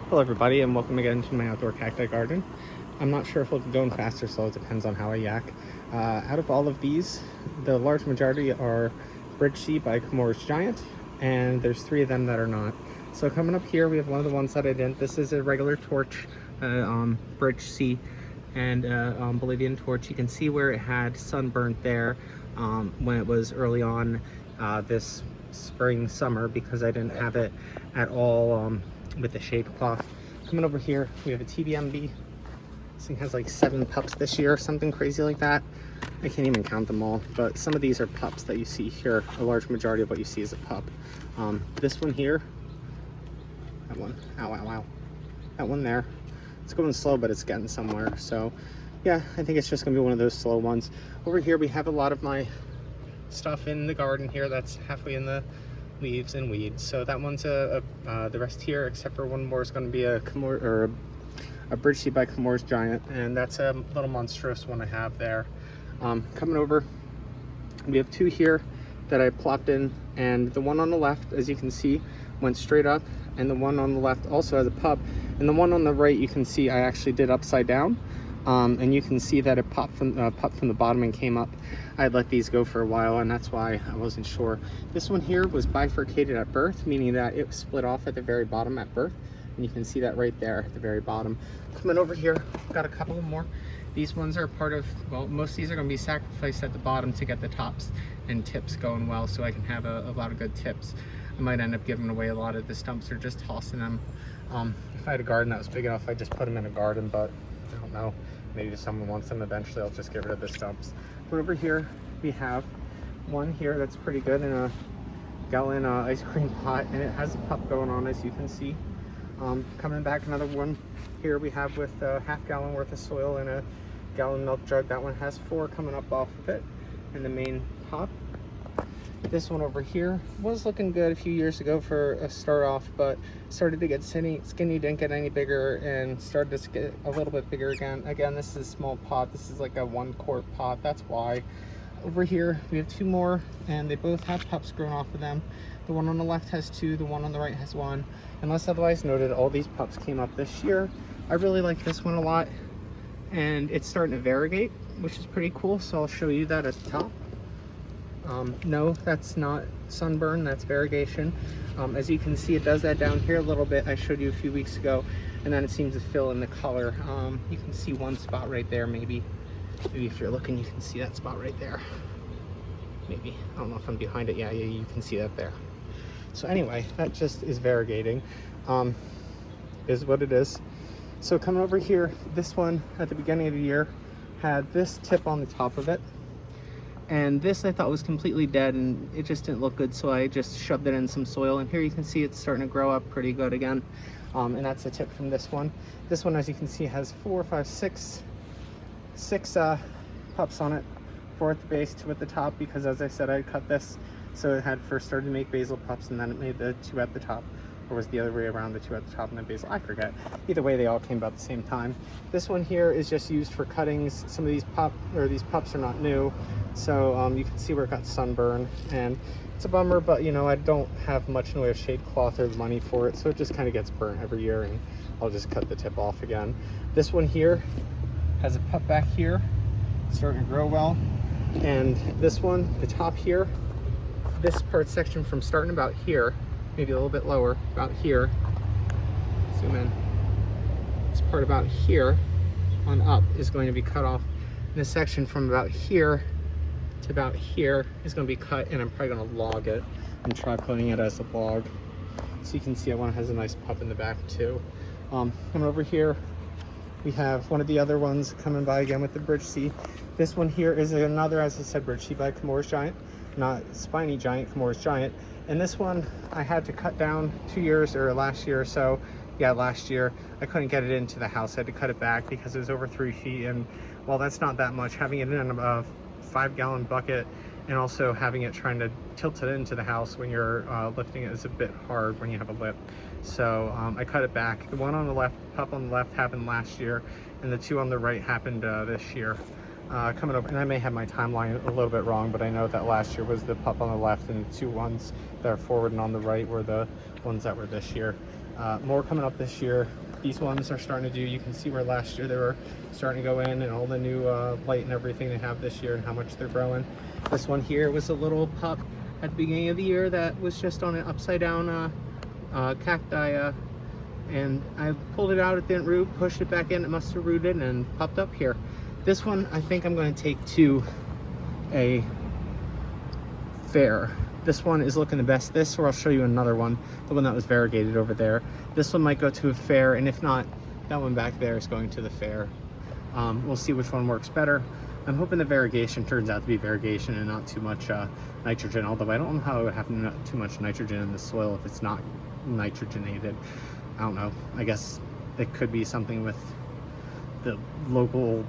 Hello everybody and welcome again to my outdoor cacti garden. I'm not sure if we'll be going fast or slow, it depends on how I yak. Out of all of these, the large majority are Bridge C by Comores Giant, and there's 3 of them that are not. So coming up here, we have one of the ones that I didn't. This is a regular torch, Bridge C, and Bolivian torch. You can see where it had sunburnt there when it was early on this spring, summer, because I didn't have it at all with the shade cloth. Coming over here, we have a TBMB. This thing has like 7 pups this year, something crazy like that. I can't even count them all, but some of these are pups that you see here. A large majority of what you see is a pup. This one here, that one, ow, ow, ow. That one there, it's going slow, but it's getting somewhere. So yeah, I think it's just gonna be one of those slow ones. Over here, we have a lot of my stuff in the garden here that's halfway in the leaves and weeds. So that one's the rest here, except for one more, is going to be a Bridge C by Comores Giant, and that's a little monstrous one I have there. Coming over, we have 2 here that I plopped in, and the one on the left, as you can see, went straight up, and the one on the left also has a pup, and the one on the right you can see I actually did upside down. And you can see that it popped from the bottom and came up. I had let these go for a while, and that's why I wasn't sure. This one here was bifurcated at birth, meaning that it was split off at the very bottom at birth, and you can see that right there at the very bottom. Coming over here, got a couple more. These ones are part of, well, most of these are going to be sacrificed at the bottom to get the tops and tips going well, so I can have a lot of good tips. I might end up giving away a lot of the stumps or just tossing them. If I had a garden that was big enough, I'd just put them in a garden, but I don't know. Maybe if someone wants them eventually, I'll just get rid of the stumps. But over here, we have one here that's pretty good in a gallon ice cream pot, and it has a pup going on, as you can see. Coming back, another one here we have with a half-gallon worth of soil in a gallon milk jug. That one has 4 coming up off of it in the main pot. This one over here was looking good a few years ago for a start off, but started to get skinny, didn't get any bigger, and started to get a little bit bigger again. Again, this is a small pot. This is like a 1-quart pot. That's why. Over here, we have 2 more, and they both have pups grown off of them. The one on the left has 2, the one on the right has 1. Unless otherwise noted, all these pups came up this year. I really like this one a lot, and it's starting to variegate, which is pretty cool, so I'll show you that at the top. No, that's not sunburn, that's variegation. As you can see, it does that down here a little bit. I showed you a few weeks ago, and then it seems to fill in the color. You can see one spot right there, maybe if you're looking, you can see that spot right there. Maybe, I don't know if I'm behind it. Yeah, you can see that there. So anyway, that just is variegating, is what it is. So coming over here, this one at the beginning of the year had this tip on the top of it. And this I thought was completely dead, and it just didn't look good, so I just shoved it in some soil, and here you can see it's starting to grow up pretty good again. And that's a tip from this one. This one, as you can see, has 4, 5, 6 pups on it, 4 at the base, 2 at the top, because as I said, I cut this so it had first started to make basil pups, and then it made the 2 at the top. Or was the other way around, the 2 at the top and then basil? I forget. Either way, they all came about the same time. This one here is just used for cuttings. Some of these pups are not new, so you can see where it got sunburn, and it's a bummer, but you know, I don't have much in the way of shade cloth or money for it, so it just kind of gets burnt every year, and I'll just cut the tip off again. This one here has a pup back here, starting to grow well, and this one, the top here, this part section from starting about here, maybe a little bit lower, about here, zoom in, this part about here on up is going to be cut off. And this section from about here to about here is going to be cut, and I'm probably going to log it and try putting it as a log. So you can see that one has a nice pup in the back too. Coming over here, we have one of the other ones coming by again with the Bridge C. This one here is another, as I said, Bridge C by Comores Giant, not Spiny Giant, Comores Giant. And this one I had to cut down 2 years, or last year or so. Yeah, last year. I couldn't get it into the house. I had to cut it back because it was over 3 feet. And while that's not that much, having it in a 5-gallon bucket and also having it trying to tilt it into the house when you're lifting it is a bit hard when you have a lip. So I cut it back. The one on the left, pup on the left, happened last year, and the 2 on the right happened this year. Coming over, and I may have my timeline a little bit wrong, but I know that last year was the pup on the left, and the 2 ones that are forward and on the right were the ones that were this year. More coming up this year. These ones are starting to do, you can see where last year they were starting to go in, and all the new light and everything they have this year and how much they're growing. This one here was a little pup at the beginning of the year that was just on an upside down cacti, and I pulled it out, it didn't root, pushed it back in, it must have rooted and popped up here. This one I think I'm going to take to a fair. This one is looking the best. This, or I'll show you another one, the one that was variegated over there. This one might go to a fair, and if not, that one back there is going to the fair. We'll see which one works better. I'm hoping the variegation turns out to be variegation and not too much nitrogen, although I don't know how it would have too much nitrogen in the soil if it's not nitrogenated. I don't know. I guess it could be something with the local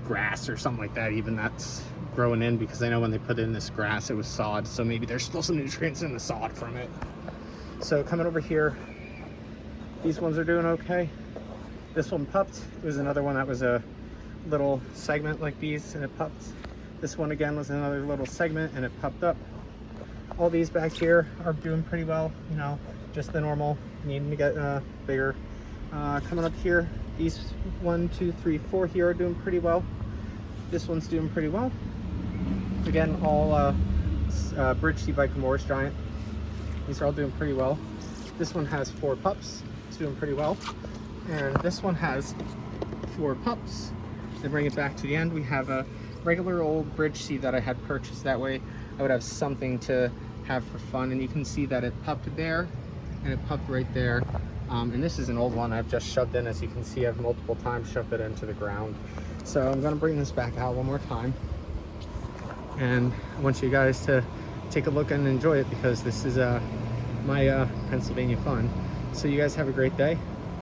grass or something like that, even that's growing in, because I know when they put in this grass it was sod, so maybe there's still some nutrients in the sod from it. So coming over here, these ones are doing okay. This one pupped. It was another one that was a little segment like these, and it pupped. This one again was another little segment, and it pupped up. All these back here are doing pretty well, you know, just the normal, needing to get bigger. Coming up here, these 1, 2, 3, 4 here are doing pretty well. This one's doing pretty well. Again, all bridge seed by Camorris Giant. These are all doing pretty well. This one has 4 pups. It's doing pretty well. And this one has 4 pups. Then bring it back to the end. We have a regular old bridge seed that I had purchased. That way I would have something to have for fun. And you can see that it pupped there and it pupped right there. And this is an old one I've just shoved in. As you can see, I've multiple times shoved it into the ground. So I'm gonna bring this back out one more time. And I want you guys to take a look and enjoy it, because this is my Pennsylvania fun. So you guys have a great day.